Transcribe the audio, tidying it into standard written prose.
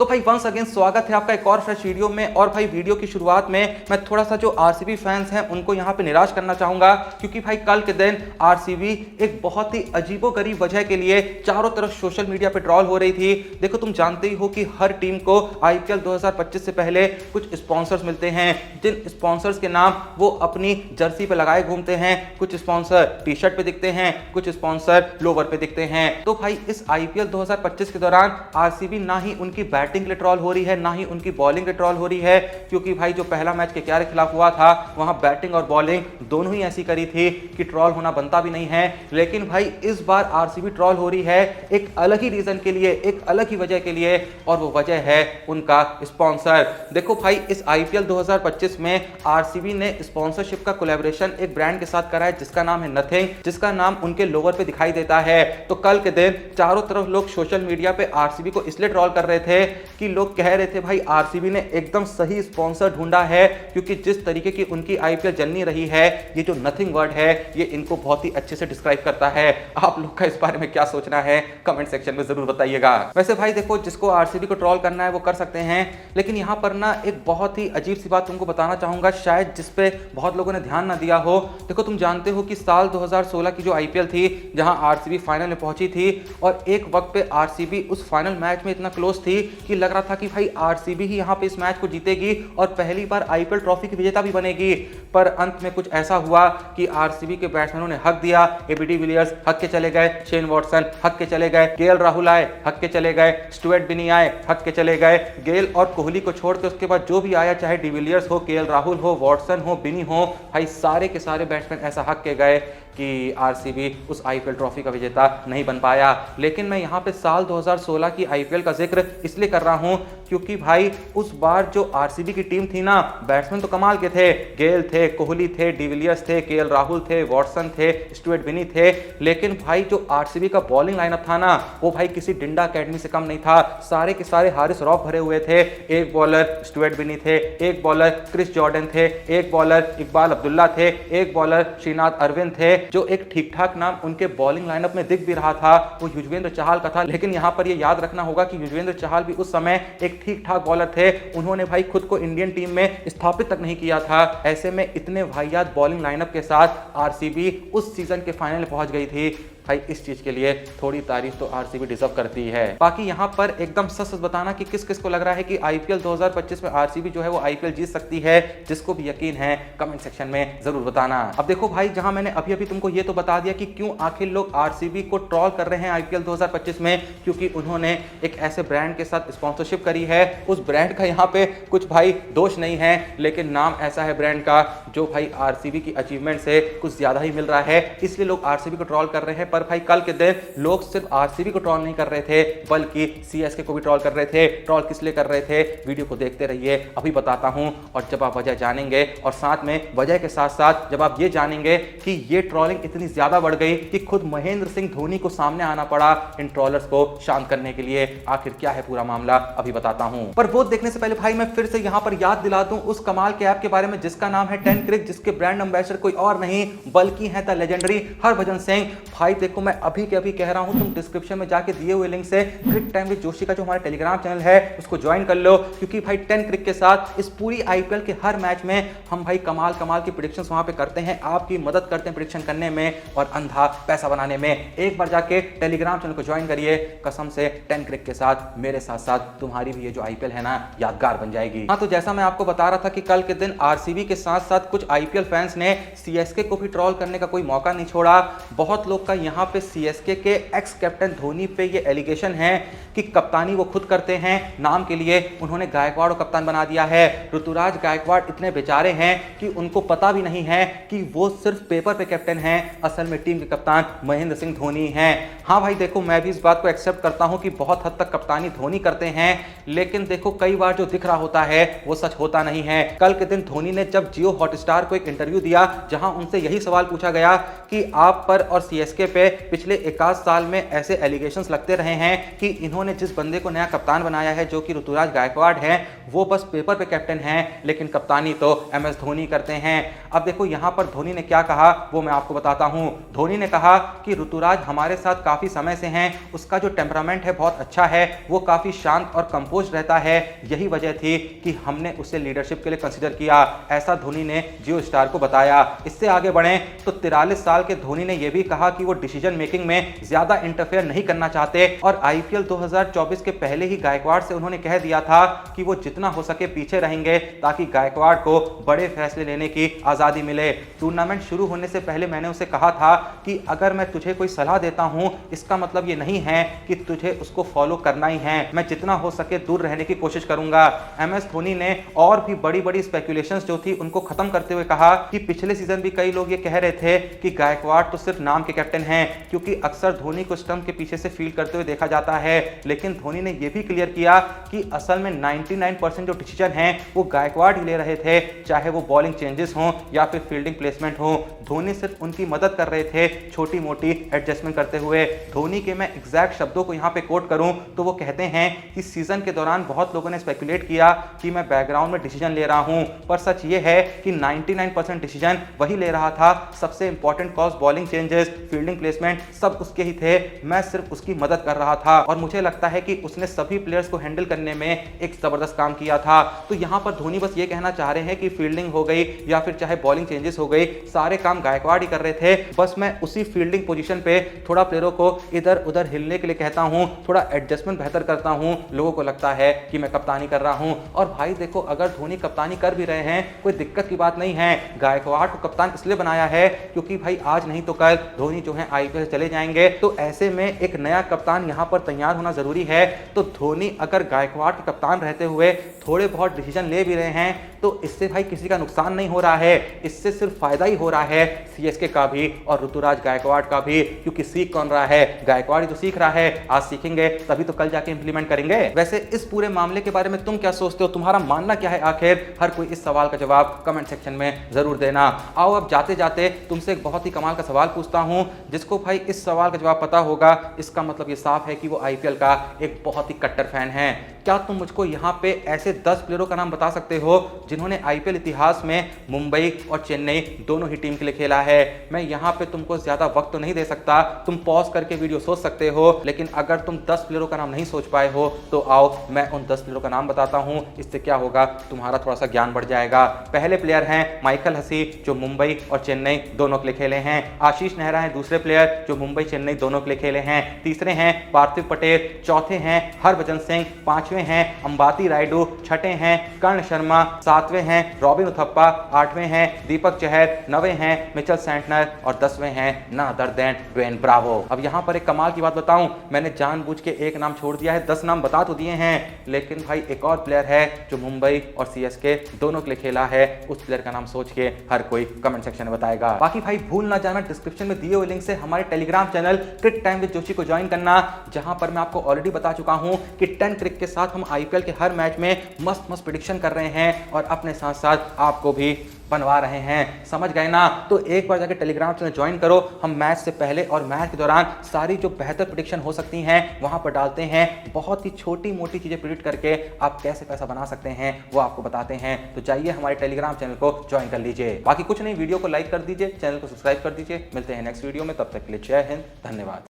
तो भाई once again स्वागत है आपका एक और फ्रेश वीडियो में। और भाई वीडियो की शुरुआत में मैं थोड़ा सा जो आरसीबी फैंस हैं उनको यहाँ पे निराश करना चाहूंगा, क्योंकि भाई कल के दिन आरसीबी एक बहुत ही अजीबोगरीब वजह के लिए चारों तरफ सोशल मीडिया पे ट्रॉल हो रही थी। देखो तुम जानते ही हो कि हर टीम को आईपीएल 2025 से पहले कुछ स्पॉन्सर्स मिलते हैं, जिन स्पॉन्सर्स के नाम वो अपनी जर्सी पे लगाए घूमते हैं। कुछ स्पॉन्सर टी शर्ट पे दिखते हैं, कुछ स्पॉन्सर लोवर पे दिखते हैं। तो भाई इस आईपीएल 2025 के दौरान आरसीबी ना ही उनकी बैटिंग के लिए ट्रॉल हो रही है, ना ही उनकी बॉलिंग के ट्रॉल हो रही है, क्योंकि भाई जो पहला मैच केकेआर के खिलाफ हुआ था वहां बैटिंग और बॉलिंग दोनों ही ऐसी करी थी कि ट्रॉल होना बनता भी नहीं है। लेकिन भाई इस बार आरसीबी ट्रॉल हो रही है एक अलग ही रीजन के लिए, एक अलग ही वजह के लिए, और वो वजह है उनका स्पॉन्सर। देखो भाई इस आईपीएल 2025 में आरसीबी ने स्पॉन्सरशिप का कोलैबोरेशन एक ब्रांड के साथ करा है जिसका नाम है नथिंग, जिसका नाम उनके लोवर पे दिखाई देता है। तो कल के दिन चारों तरफ लोग सोशल मीडिया पे आरसीबी को इसलिए ट्रॉल कर रहे थे कि लोग कह रहे थे भाई आरसीबी ने एकदम सही स्पॉन्सर ढूंढा है, क्योंकि जिस तरीके की उनकी आईपीएल चलनी रही है, ये जो नथिंग वर्ड है ये इनको बहुत ही अच्छे से डिस्क्राइब करता है। आप लोग का इस बारे में क्या सोचना है कमेंट सेक्शन में जरूर बताइएगा। वैसे भाई देखो, जिसको आरसीबी को ट्रॉल करना है वो कर सकते हैं, लेकिन यहां पर ना एक बहुत ही अजीब सी बात तुमको बताना चाहूंगा, शायद जिसपे बहुत लोगों ने ध्यान ना दिया हो। देखो तुम जानते हो कि साल 2016 की जो आईपीएल थी जहां आरसीबी फाइनल में पहुंची थी, और एक वक्त पे आरसीबी उस फाइनल मैच में इतना क्लोज थी कि लग रहा था कि भाई आरसीबी ही यहां पे इस मैच को जीतेगी और पहली बार आईपीएल ट्रॉफी की विजेता भी बनेगी। पर अंत में कुछ ऐसा हुआ कि आरसीबी के बैट्समैनों ने हक दिया, एबी डिविलियर्स हक के चले गए, शेन वॉटसन हक के चले गए, केएल राहुल आए हक के चले गए, स्टुअर्ट बिनी आए हक के चले गए। गेल और कोहली को छोड़ के उसके बाद जो भी आया, चाहे डिविलियर्स हो, केएल राहुल हो, वॉटसन हो, बिनी हो, भाई सारे के सारे बैट्समैन ऐसा हक के गए कि आरसीबी उस आईपीएल ट्रॉफी का विजेता नहीं बन पाया। लेकिन मैं यहाँ पे साल 2016 की आईपीएल का जिक्र इसलिए कर रहा हूँ क्योंकि भाई उस बार जो आरसीबी की टीम थी ना, बैट्समैन तो कमाल के थे, गेल थे, कोहली थे, डिविलियर्स थे, केएल राहुल थे, वॉटसन थे, स्टुअर्ट बिनी थे। लेकिन भाई जो आरसीबी का बॉलिंग लाइनअप था ना, वो भाई किसी डिंडा अकेडमी से कम नहीं था। सारे के सारे हारिस रॉफ भरे हुए थे। एक बॉलर स्टुअर्ट बिनी थे, एक बॉलर क्रिस जॉर्डन थे, एक बॉलर इकबाल अब्दुल्ला थे, एक बॉलर श्रीनाथ अरविंद थे। जो एक ठीक ठाक नाम उनके बॉलिंग लाइनअप में दिख भी रहा था वो युजवेंद्र चहल का था। लेकिन यहां पर ये याद रखना होगा कि युजवेंद्र चहल भी उस समय एक ठीक ठाक बॉलर थे, उन्होंने भाई खुद को इंडियन टीम में स्थापित तक नहीं किया था। ऐसे में इतने वाहियात बॉलिंग लाइनअप के साथ आरसीबी उस सीजन के फाइनल में पहुंच गई थी। भाई इस चीज के लिए थोड़ी तारीफ तो आरसीबी डिजर्व करती है। बाकी यहां पर एकदम सच बताना कि किस किस को लग रहा है कि आईपीएल 2025 में आरसीबी जो है वो आईपीएल जीत सकती है, जिसको भी यकीन है कमेंट सेक्शन में जरूर बताना। अब देखो भाई, जहां मैंने अभी अभी तुमको ये तो बता दिया कि क्यों आखिर लोग आरसीबी को ट्रॉल कर रहे हैं आईपीएल 2025 में, क्योंकि उन्होंने एक ऐसे ब्रांड के साथ स्पॉन्सरशिप करी है। उस ब्रांड का यहाँ पे कुछ भाई दोष नहीं है, लेकिन नाम ऐसा है ब्रांड का जो भाई आरसीबी की अचीवमेंट से कुछ ज्यादा ही मिल रहा है, इसलिए लोग आरसीबी को ट्रॉल कर रहे हैं। पर भाई कल के दिन लोग सिर्फ आरसीबी को ट्रॉल नहीं कर रहे थे, बल्कि सीएसके को भी ट्रॉल कर रहे थे। ट्रॉल किस लिए कर रहे थे, वीडियो को देखते रहिए, अभी बताता हूं। और जब आप वजह जानेंगे, और साथ में वजह के साथ साथ जब आप ये जानेंगे कि ये ट्रॉलिंग इतनी ज्यादा बढ़ गई कि खुद महेंद्र सिंह धोनी को सामने आना पड़ा इन ट्रॉलर्स को शांत करने के लिए, आखिर क्या है पूरा मामला अभी बताता हूं। पर वो देखने से पहले भाई मैं फिर से यहां पर याद दिला दूं उस कमाल के ऐप के बारे में जिसका नाम है 10 क्रिक, जिसके ब्रांड एम्बेसडर कोई और नहीं बल्कि है द लेजेंडरी हरभजन सिंह। भाई देखो, मैं अभी के अभी कह रहा हूं, तुम डिस्क्रिप्शन में जाके दिए हुए लिंक से क्रिक टाइम विद जोशी का जो हमारा टेलीग्राम चैनल है उसको ज्वाइन कर लो, क्योंकि भाई 10 क्रिक के साथ इस पूरी आईपीएल के हर मैच में हम भाई कमाल कमाल की प्रेडिक्शंस वहां पे करते हैं, आपकी मदद करते हैं प्रेडिक्शन करने में और अंधा पैसा बनाने में। एक बार जाके टेलीग्राम चैनल को ज्वाइन करिए, कसम से 10 क्रिक के साथ मेरे साथ साथ तुम्हारी भी ये जो आईपीएल है ना यादगार बन जाएगी। हाँ, तो जैसा मैं आपको बता रहा था कि कल के दिन आरसीबी के साथ साथ कुछ आईपीएल फैंस ने सीएसके को भी ट्रॉल करने का कोई मौका नहीं छोड़ा। बहुत लोग का यहाँ पे सीएसके के एक्स कैप्टन धोनी पे ये एलिगेशन है कि कप्तानी वो खुद करते हैं, नाम के लिए उन्होंने गायकवाड़ को कप्तान बना दिया है। ऋतुराज गायकवाड़ इतने बेचारे हैं कि उनको पता भी नहीं है कि वो सिर्फ पेपर पे कैप्टन हैं, असल में टीम के कप्तान महेंद्र सिंह धोनी हैं। हाँ भाई देखो, मैं भी इस बात को एक्सेप्ट करता हूं कि बहुत हद तक कप्तानी धोनी करते हैं, लेकिन देखो कई बार जो दिख रहा होता है वो सच होता नहीं है। कल के दिन धोनी ने जब जियो हॉटस्टार को एक इंटरव्यू दिया जहां उनसे यही सवाल पूछा गया कि आप पर और सीएसके पे पे पिछले 1 साल में ऐसे एलिगेशंस लगते रहे हैं कि इन्होंने जिस बंदे को नया कप्तान बनाया है, जो कि ऋतुराज गायकवाड़ है, वो बस पेपर पे कैप्टन है, लेकिन कप्तानी तो MS धोनी करते हैं। अब देखो यहां पर धोनी ने क्या कहा वो मैं आपको बताता हूं। धोनी ने कहा कि ऋतुराज हमारे साथ काफी समय से हैं, उसका जो टेम्परामेंट है बहुत अच्छा है, वो काफी शांत और कंपोज रहता है, यही वजह थी कि हमने उसे लीडरशिप के लिए कंसीडर किया, ऐसा धोनी ने जियो स्टार को बताया। इससे आगे बढ़े तो 43 साल के धोनी ने यह भी कहा कि वो डिसीजन मेकिंग में ज्यादा इंटरफेयर नहीं करना चाहते और IPL 2024 के पहले ही गायकवाड़ से उन्होंने कह दिया था कि वो जितना हो सके पीछे रहेंगे ताकि गायकवाड़ को बड़े फैसले लेने की आजादी मिले। टूर्नामेंट शुरू होने से पहले मैंने उसे कहा था कि अगर मैं तुझे कोई सलाह देता हूं, इसका मतलब ये नहीं है कि तुझे उसको फॉलो करना ही है, मैं जितना हो सके दूर रहने की कोशिश करूंगा। MS धोनी ने और भी बड़ी बड़ी स्पेकुलेशंस जो थी उनको खत्म करते हुए कहा कि पिछले सीजन भी कई लोग ये कह रहे थे कि गायकवाड़ तो सिर्फ नाम के कैप्टन हैं, क्योंकि अक्सर धोनी को स्टंप के पीछे से फील्ड करते हुए देखा जाता है। लेकिन धोनी ने यह भी क्लियर किया कि असल में 99% जो डिसीजन है वो गायकवाड़ ही ले रहे थे, चाहे वो बॉलिंग चेंजेस हों या फिर फील्डिंग प्लेसमेंट हो। धोनी सिर्फ उनकी मदद कर रहे थे, छोटी मोटी एडजस्टमेंट करते हुए। धोनी के मैं एग्जैक्ट शब्दों को यहां पे कोट करूं तो वो कहते हैं कि सीजन के दौरान बहुत लोगों ने स्पेकुलेट किया कि मैं बैकग्राउंड में डिसीजन ले रहा हूं, पर सच ये है कि 99% डिसीजन वही ले रहा था। सबसे important cause bowling changes, fielding placement सब उसके ही थे, मैं सिर्फ उसकी मदद कर रहा था और मुझे लगता है कि उसने सभी प्लेयर्स को हैंडल करने में एक जबरदस्त काम किया था। तो यहां पर धोनी बस ये कहना चाह रहे हैं कि फील्डिंग हो गई या फिर चाहे बॉलिंग चेंजेस हो गई, सारे काम गायकवाड़ ही कर रहे थे, बस मैं उसी फील्डिंग पोजीशन पे थोड़ा प्लेयरों को इधर उधर हिलने के लिए कहता हूं, थोड़ा एडजस्टमेंट बेहतर करता हूं, लोगों को लगता है कि मैं कप्तानी कर रहा हूं। और भाई देखो, अगर धोनी कप्तानी कर भी रहे हैं कोई दिक्कत की बात नहीं है। गायकवाड़ को कप्तान इसलिए बनाया है क्योंकि भाई आज नहीं तो कल धोनी जो है IPL चले जाएंगे, तो ऐसे में एक नया कप्तान यहां पर तैयार होना जरूरी है। तो धोनी अगर गायकवाड़ के कप्तान रहते हुए थोड़े बहुत डिसीजन ले भी रहे हैं तो इससे भाई किसी का नुकसान नहीं हो रहा है, इससे सिर्फ फायदा ही हो रहा है CSK का भी और ऋतुराज गायकवाड़ का भी, क्योंकि सीख कौन रहा है? गायकवाड़ ही तो सीख रहा है। आज सीखेंगे तभी तो कल जाके इंप्लीमेंट करेंगे। वैसे इस पूरे मामले के बारे में तुम क्या सोचते हो? तुम्हारा मानना क्या है आखिर? हर कोई इस सवाल का जवाब कमेंट सेक्शन में जरूर देना। आओ अब जाते जाते तुमसे एक बहुत ही कमाल का सवाल पूछता हूं, जिसको भाई इस सवाल का जवाब पता होगा इसका मतलब ये साफ है कि वो IPL का एक बहुत ही कट्टर फैन है। क्या तुम मुझको यहाँ पे ऐसे 10 प्लेयरों का नाम बता सकते हो जिन्होंने IPL इतिहास में मुंबई और चेन्नई दोनों ही टीम के लिए खेला है? मैं यहाँ पे तुमको ज्यादा वक्त तो नहीं दे सकता, तुम पॉज करके वीडियो सोच सकते हो, लेकिन अगर तुम 10 प्लेयरों का नाम नहीं सोच पाए हो तो आओ मैं उन 10 प्लेयरों का नाम बताता हूँ। इससे क्या होगा, तुम्हारा थोड़ा सा ज्ञान बढ़ जाएगा। पहले प्लेयर हैं माइकल हसी, जो मुंबई और चेन्नई दोनों के लिए खेले हैं। आशीष नेहरा है दूसरे प्लेयर, जो मुंबई चेन्नई दोनों के लिए खेले हैं। तीसरे हैं पार्थिव पटेल, चौथे हैं हरभजन सिंह, पांचवें हैं अंबाती रायडू, छठे हैं कर्ण शर्मा, सातवें हैं रॉबिन उथप्पा, आठवें हैं दीपक चहर, नवे हैं मिचेल सेंटनर और 10वें हैं none other than Dwayne Bravo. अब यहाँ पर एक कमाल की बात बताऊं, मैंने जानबूझ के एक नाम छोड़ दिया है, 10 नाम बता तो दिए हैं, लेकिन भाई एक और प्लेयर है जो मुंबई और CSK दोनों के लिए खेला है। उस प्लेयर का नाम सोच के हर कोई कमेंट सेक्शन में बताएगा। बाकी भाई भूल ना जाना डिस्क्रिप्शन में दिए हुए लिंक से हमारे Telegram channel Cric Time with Joshi को ज्वाइन करना, जहां पर मैं आपको ऑलरेडी बता चुका हूं कि 10 क्रिक के साथ हम IPL के हर मैच में मस्त मस्त प्रेडिक्शन कर रहे हैं और अपने साथ साथ आपको भी बनवा रहे हैं। समझ गए ना? तो एक बार जाकर टेलीग्राम चैनल ज्वाइन करो। हम मैच से पहले और मैच के दौरान सारी जो बेहतर प्रेडिक्शन हो सकती हैं वहां पर डालते हैं। बहुत ही छोटी मोटी चीजें प्रेडिक्ट करके आप कैसे पैसा बना सकते हैं वो आपको बताते हैं। तो जाइए हमारे टेलीग्राम चैनल को ज्वाइन कर लीजिए। बाकी कुछ नहीं, वीडियो को लाइक कर दीजिए, चैनल को सब्सक्राइब कर दीजिए। मिलते हैं नेक्स्ट वीडियो में, तब तक के लिए जय हिंद, धन्यवाद।